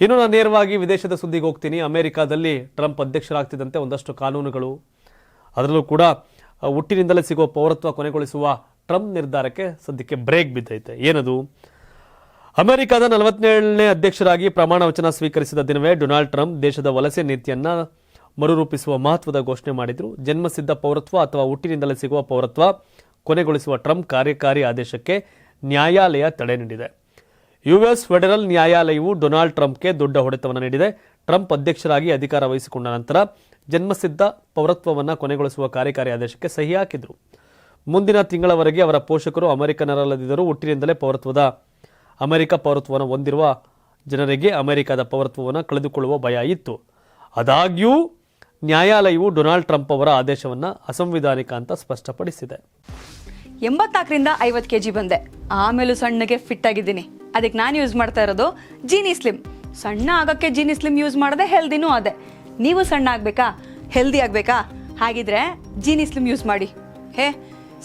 ಇನ್ನು ನಾನು ನೇರವಾಗಿ ವಿದೇಶದ ಸುದ್ದಿಗೆ ಹೋಗ್ತೀನಿ. ಅಮೆರಿಕಾದಲ್ಲಿ ಟ್ರಂಪ್ ಅಧ್ಯಕ್ಷರಾಗ್ತಿದ್ದಂತೆ ಒಂದಷ್ಟು ಕಾನೂನುಗಳು, ಅದರಲ್ಲೂ ಕೂಡ ಹುಟ್ಟಿನಿಂದಲೇ ಸಿಗುವ ಪೌರತ್ವ ಕೊನೆಗೊಳಿಸುವ ಟ್ರಂಪ್ ನಿರ್ಧಾರಕ್ಕೆ ಸದ್ಯಕ್ಕೆ ಬ್ರೇಕ್ ಬಿದ್ದೈತೆ. ಏನದು? ಅಮೆರಿಕದ 47ನೇ ಅಧ್ಯಕ್ಷರಾಗಿ ಪ್ರಮಾಣ ವಚನ ಸ್ವೀಕರಿಸಿದ ದಿನವೇ ಡೊನಾಲ್ಡ್ ಟ್ರಂಪ್ ದೇಶದ ವಲಸೆ ನೀತಿಯನ್ನ ಮರುರೂಪಿಸುವ ಮಹತ್ವದ ಘೋಷಣೆ ಮಾಡಿದ್ರು. ಜನ್ಮಸಿದ್ಧ ಪೌರತ್ವ ಅಥವಾ ಹುಟ್ಟಿನಿಂದಲೇ ಸಿಗುವ ಪೌರತ್ವ ಕೊನೆಗೊಳಿಸುವ ಟ್ರಂಪ್ ಕಾರ್ಯಕಾರಿ ಆದೇಶಕ್ಕೆ ನ್ಯಾಯಾಲಯ ತಡೆ ನೀಡಿದೆ. ಯುಎಸ್ ಫೆಡರಲ್ ನ್ಯಾಯಾಲಯವು ಡೊನಾಲ್ಡ್ ಟ್ರಂಪ್ಗೆ ದೊಡ್ಡ ಹೊಡೆತವನ್ನು ನೀಡಿದೆ. ಟ್ರಂಪ್ ಅಧ್ಯಕ್ಷರಾಗಿ ಅಧಿಕಾರ ವಹಿಸಿಕೊಂಡ ನಂತರ ಜನ್ಮಸಿದ್ಧ ಪೌರತ್ವವನ್ನು ಕೊನೆಗೊಳಿಸುವ ಕಾರ್ಯಕಾರಿ ಆದೇಶಕ್ಕೆ ಸಹಿ ಹಾಕಿದ್ರು. ಮುಂದಿನ ತಿಂಗಳವರೆಗೆ ಅವರ ಪೋಷಕರು ಅಮೆರಿಕನರಲ್ಲದಿದ್ದರೂ ಹುಟ್ಟಿನಿಂದಲೇ ಅಮೆರಿಕ ಪೌರತ್ವವನ್ನು ಹೊಂದಿರುವ ಜನರಿಗೆ ಅಮೆರಿಕದ ಪೌರತ್ವವನ್ನು ಕಳೆದುಕೊಳ್ಳುವ ಭಯ ಇತ್ತು. ಆದಾಗ್ಯೂ ನ್ಯಾಯಾಲಯವು ಡೊನಾಲ್ಡ್ ಟ್ರಂಪ್ ಅವರ ಆದೇಶವನ್ನು ಅಸಂವಿಧಾನಿಕ ಅಂತ ಸ್ಪಷ್ಟಪಡಿಸಿದೆ. 84ರಿಂದ 50 kg ಬಂದೆ, ಆಮೇಲೂ ಸಣ್ಣಗೆ ಫಿಟ್ ಆಗಿದ್ದೀನಿ. ಅದಕ್ಕೆ ನಾನು ಯೂಸ್ ಮಾಡ್ತಾ ಇರೋದು ಜೀನಿ ಸ್ಲಿಮ್. ಸಣ್ಣ ಆಗಕ್ಕೆ ಜೀನಿ ಸ್ಲಿಮ್ ಯೂಸ್ ಮಾಡದೆ ಹೆಲ್ದಿನೂ ಅದೇ. ನೀವು ಸಣ್ಣ ಆಗಬೇಕಾ, ಹೆಲ್ದಿ ಆಗಬೇಕಾ? ಹಾಗಿದ್ರೆ ಜೀನಿ ಸ್ಲಿಮ್ ಯೂಸ್ ಮಾಡಿ.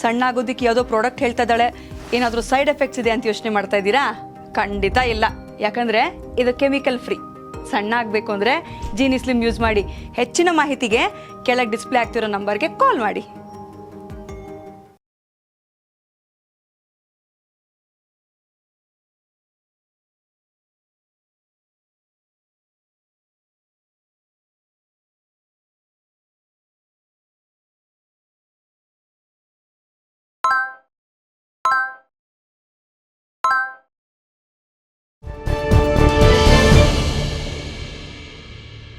ಸಣ್ಣ ಆಗೋದಕ್ಕೆ ಯಾವುದೋ ಪ್ರಾಡಕ್ಟ್ ಹೇಳ್ತಾ ಇದ್ದಾಳೆ, ಏನಾದರೂ ಸೈಡ್ ಎಫೆಕ್ಟ್ಸ್ ಇದೆ ಅಂತ ಯೋಚನೆ ಮಾಡ್ತಾ ಇದ್ದೀರಾ? ಖಂಡಿತ ಇಲ್ಲ, ಯಾಕಂದರೆ ಇದು ಕೆಮಿಕಲ್ ಫ್ರೀ. ಸಣ್ಣ ಆಗಬೇಕು ಅಂದರೆ ಜೀನಿ ಸ್ಲಿಮ್ ಯೂಸ್ ಮಾಡಿ. ಹೆಚ್ಚಿನ ಮಾಹಿತಿಗೆ ಕೆಳಗೆ ಡಿಸ್ಪ್ಲೇ ಆಗ್ತಿರೋ ನಂಬರ್ಗೆ ಕಾಲ್ ಮಾಡಿ.